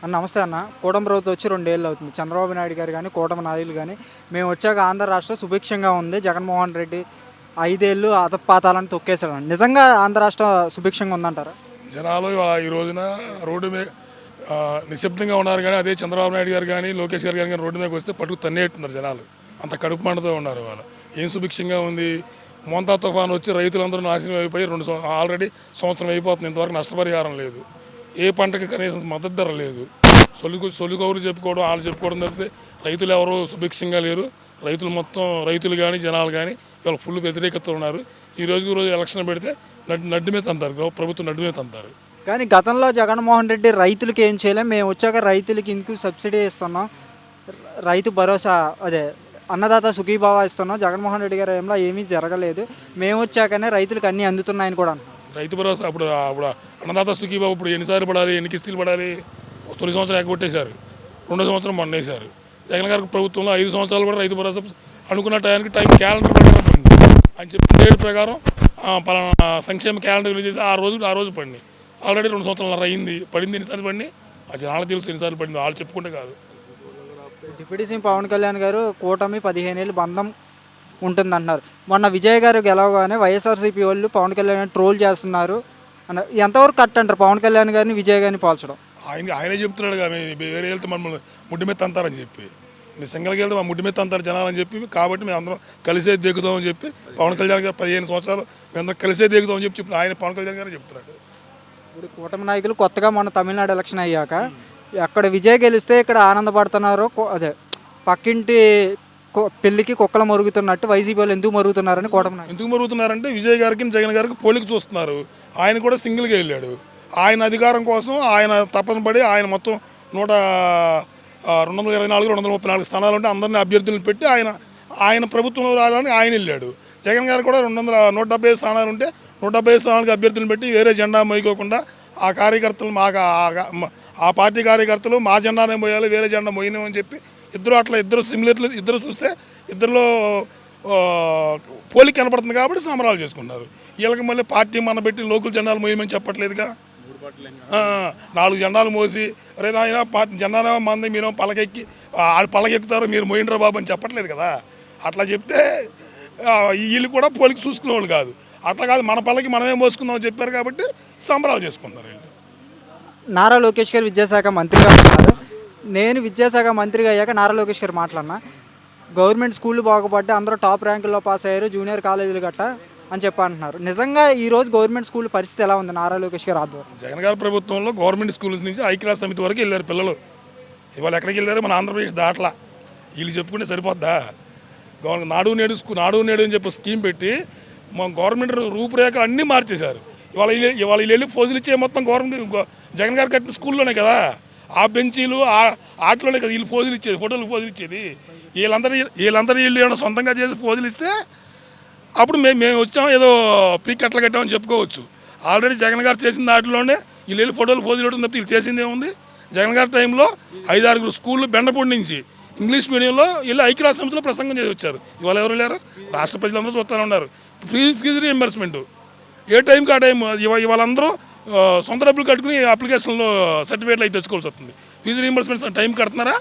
అన్న నమస్తే అన్న. కూటమి ప్రభుత్వం వచ్చి 2 ఏళ్ళు అవుతుంది. చంద్రబాబు నాయుడు గారు గానీ, కూటమి నాయకులు గానీ, మేము వచ్చాక ఆంధ్ర రాష్ట్రం సుభిక్షంగా ఉంది. జగన్మోహన్ రెడ్డి 5 ఏళ్ళు అధపాతాళాన్ని తొక్కేసాడని. నిజంగా ఆంధ్ర రాష్ట్రం సుభిక్షంగా ఉందంటారా? జనాలు ఈ రోజున రోడ్డు మీద నిశ్శబ్దంగా ఉన్నారు. కానీ అదే చంద్రబాబు నాయుడు గారు కానీ లోకేష్ గారు కానీ రోడ్డు మీదకి వస్తే పట్టుకు తన్నేట్టున్నారు జనాలు. అంత కడుపు మంటతో ఉన్నారు వాళ్ళు. ఏం సుభిక్షంగా ఉంది? మోంతా తుఫాను వచ్చి రైతులందరూ నాశనం అయిపోయి ఆల్రెడీ సంవత్సరం అయిపోతుంది. ఇంతవరకు నష్టపరిహారం లేదు. ఏ పంటకి కనీసం మద్దతు ధర లేదు. సొలుకౌరు చెప్పుకోవడం, వాళ్ళు చెప్పుకోవడం తప్పితే రైతులు ఎవరు సుభిక్షంగా లేరు. రైతులు మొత్తం రైతులు కానీ జనాలు కానీ ఇవాళ ఫుల్ వ్యతిరేకత ఉన్నారు. ఈ రోజు ఎలక్షన్ పెడితే నడ్డు మీద తంతారు, ప్రభుత్వం నడ్డు మీద తంతారు. కానీ గతంలో జగన్మోహన్ రెడ్డి రైతులకి ఏం చేయలేం, మేము వచ్చాక రైతులకి ఇందుకు సబ్సిడీ ఇస్తున్నాం, రైతు భరోసా అదే అన్నదాత సుఖీభావ ఇస్తున్నాం, జగన్మోహన్ రెడ్డి గారు ఏమీ జరగలేదు, మేము వచ్చాకనే రైతులకు అన్నీ అందుతున్నాయని కూడా అన్నారు. రైతు భరోసా అప్పుడు అన్నదాత సుఖీబాబు ఇప్పుడు ఎన్నిసార్లు పడాలి, ఎన్ని కిస్తీలు పడాలి? తొలి సంవత్సరం ఎగ్గొట్టేశారు, 2వ సంవత్సరం మొన్నేశారు. జగన్ గారి ప్రభుత్వంలో 5 సంవత్సరాలు కూడా రైతు భరోసా అనుకున్న టైం క్యాలెండర్ ప్రకారం పడింది. అని చెప్పిన డేట్ ప్రకారం పలానా సంక్షేమ క్యాలెండర్ రిలీజ్ చేసి ఆ రోజు పడింది. ఆల్రెడీ 2 సంవత్సరాలు అయింది. పడింది ఎన్నిసార్లు పడింది ఆ జనాలకు తెలుసు ఎన్నిసార్లు పడింది, వాళ్ళు చెప్పుకుంటే కాదు. డిప్యూటీ సీఎం పవన్ కళ్యాణ్ గారు కూటమి 15 ఏళ్ళు బంధం ఉంటుందంటున్నారు. మొన్న విజయ్ గారు గెలవగానే వైఎస్ఆర్సీపీ వాళ్ళు పవన్ కళ్యాణ్ ట్రోల్ చేస్తున్నారు అన్న, ఎంతవరకు కరెక్ట్ అంటారు పవన్ కళ్యాణ్ గారిని విజయ్ గారిని పోల్చడం? ఆయనే చెప్తున్నాడు కదా, వేరే వెళ్తే మమ్మల్ని ముడ్డి మీద తంతారని చెప్పి, మీ సింగల్కి వెళ్తే మా ముడ్డి మీద తంతారు జనాలని చెప్పి, కాబట్టి మేము అందరం కలిసే దిగుతామని చెప్పి పవన్ కళ్యాణ్ గారు 15 సంవత్సరాలు మేము అందరం కలిసే దిగుతామని చెప్పి ఆయన పవన్ కళ్యాణ్ గారు చెప్తున్నాడు. ఇప్పుడు కూటమి నాయకులు కొత్తగా మొన్న తమిళనాడు ఎలక్షన్ అయ్యాక అక్కడ విజయ్ గెలిస్తే ఇక్కడ ఆనందపడుతున్నారు, అదే పక్కింటి పెళ్లికి కుక్కలు మరుగుతున్నట్టు వైసీపీ వాళ్ళు ఎందుకు మరుగుతున్నారని కూటమి నాయకులు ఎందుకు మరుగుతున్నారంటే విజయ్ గారికి జగన్ గారికి పోలిక చూస్తున్నారు. ఆయన కూడా సింగిల్గా వెళ్ళాడు. ఆయన అధికారం కోసం ఆయన తపన పడి ఆయన మొత్తం 224 234 స్థానాలు ఉంటే అందరినీ అభ్యర్థులను పెట్టి ఆయన ప్రభుత్వంలో రావడానికి ఆయన వెళ్ళాడు. జగన్ గారు కూడా 175 స్థానాలు ఉంటే 175 స్థానాలకు అభ్యర్థులను పెట్టి వేరే జెండా మోయకోకుండా ఆ కార్యకర్తలు ఆ పార్టీ కార్యకర్తలు మా జెండానే మోయాలి, వేరే జెండా మోయలేమని చెప్పి ఇద్దరు సిమిలర్లు ఇద్దరు చూస్తే ఇద్దరిలో పోలిక కనపడుతుంది కాబట్టి సంబరాలు చేసుకున్నారు. వీళ్ళకి మళ్ళీ పార్టీ మన పెట్టి లోకల్ జెండాలు మోయమని చెప్పట్లేదుగా. 4 జెండాలు మోసి అరే నాయన పార్టీ జెండానే మంది మీరు పలకెక్కి పలకెక్కుతారు మీరు మోయిండ్రా బాబు అని చెప్పట్లేదు కదా. అట్లా చెప్తే వీళ్ళు కూడా పోలిక చూసుకునే వాళ్ళు కాదు. అట్లా కాదు, మన పల్లకి మనమే మోసుకుందామని చెప్పారు కాబట్టి సంబరాలు చేసుకున్నారు వీళ్ళు. నారా లోకేష్ గారు విద్యాశాఖ మంత్రిగా ఉన్నారు. నేను విద్యాశాఖ మంత్రిగా అయ్యాక నారా లోకేష్ గారు మాట్లాడినా, గవర్నమెంట్ స్కూళ్ళు బాగుపడ్డా, అందరూ టాప్ ర్యాంకుల్లో పాస్ అయ్యారు, జూనియర్ కాలేజీలు గట్ట అని చెప్పి అంటున్నారు. నిజంగా ఈరోజు గవర్నమెంట్ స్కూల్ పరిస్థితి ఎలా ఉంది నారా లోకేష్ గారు ఆధ్వర్యంలో? జగన్ గారి ప్రభుత్వంలో గవర్నమెంట్ స్కూల్స్ నుంచి ఐక్యరాజ్య సమితి వరకు వెళ్ళారు పిల్లలు. ఇవాళ ఎక్కడికి వెళ్ళారు? మన ఆంధ్రప్రదేశ్ దాట్లా. వీళ్ళు చెప్పుకుంటే సరిపోద్దా? నాడు నేడు అని చెప్పి స్కీమ్ పెట్టి మా గవర్నమెంట్ రూపురేఖలు అన్నీ మార్చేశారు. ఇవాళ వీళ్ళు వెళ్ళి ఫోజులు ఇచ్చే మొత్తం గవర్నమెంట్ జగన్ గారు కట్టిన స్కూల్లోనే కదా, ఆ బెంచీలు ఆటలోనే కదా వీళ్ళు ఫోజులు ఇచ్చేది, ఫోటోలు ఫోజులు ఇచ్చేది. వీళ్ళందరూ వీళ్ళు ఏమైనా సొంతంగా చేసి ఫోజులు ఇస్తే అప్పుడు మేము వచ్చాం ఏదో పీక్ అట్లా కట్టామని చెప్పుకోవచ్చు. ఆల్రెడీ జగన్ గారు చేసిన దాంట్లోనే వీళ్ళు వెళ్ళి ఫోటోలు ఫోజులు ఇవ్వడం తప్పితే వీళ్ళు చేసింది ఏముంది? జగన్ గారి టైంలో 5-6 స్కూళ్ళు బెండపూడి నుంచి ఇంగ్లీష్ మీడియంలో వీళ్ళు ఐక్యరాజ్య సమితిలో ప్రసంగం చేసి వచ్చారు. ఇవాళ ఎవరు లేరు? రాష్ట్ర ప్రజలందరూ చూస్తూనే ఉన్నారు. ఫీజు రీఎంబర్స్మెంట్ ఏ టైంకి ఆ టైం ఇవాళందరూ సొంత డబ్బులు కట్టుకుని అప్లికేషన్లో సర్టిఫికేట్లు అయితే తెచ్చుకోవాల్సి వస్తుంది. ఫీజు రీఎంబర్స్మెంట్ టైం కడుతున్నారా?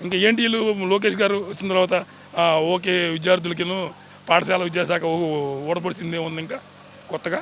ఇంకా ఏంటి వీళ్ళు లోకేష్ గారు వచ్చిన తర్వాత ఓకే విద్యార్థులకి పాఠశాల విద్యాశాఖ ఊడపడిసిందే ఉంది ఇంకా కొత్తగా.